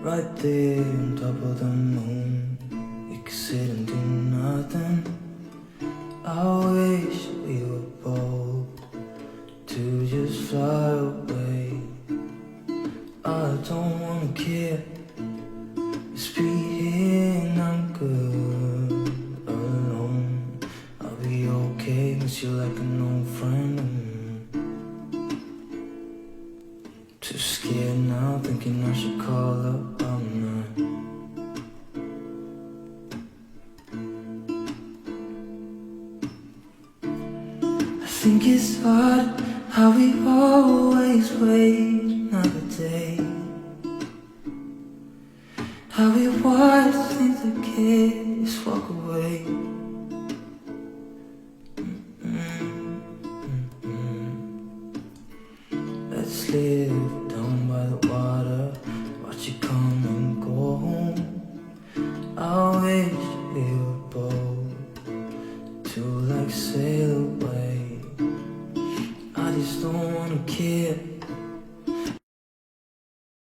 right there on top of the moon. We could sit and do nothing. I wish we were bold to just fly away. I don't wanna care, just be here and I'm good alone. I'll be okay, miss you like an old friend. Too scared now, thinking I should call up all night. I think it's hard how we always wait another day, how we watch things that kids walk away. Let's live down by the water, watch you come and go home. I wish we were bold to like sail away. I just don't wanna care,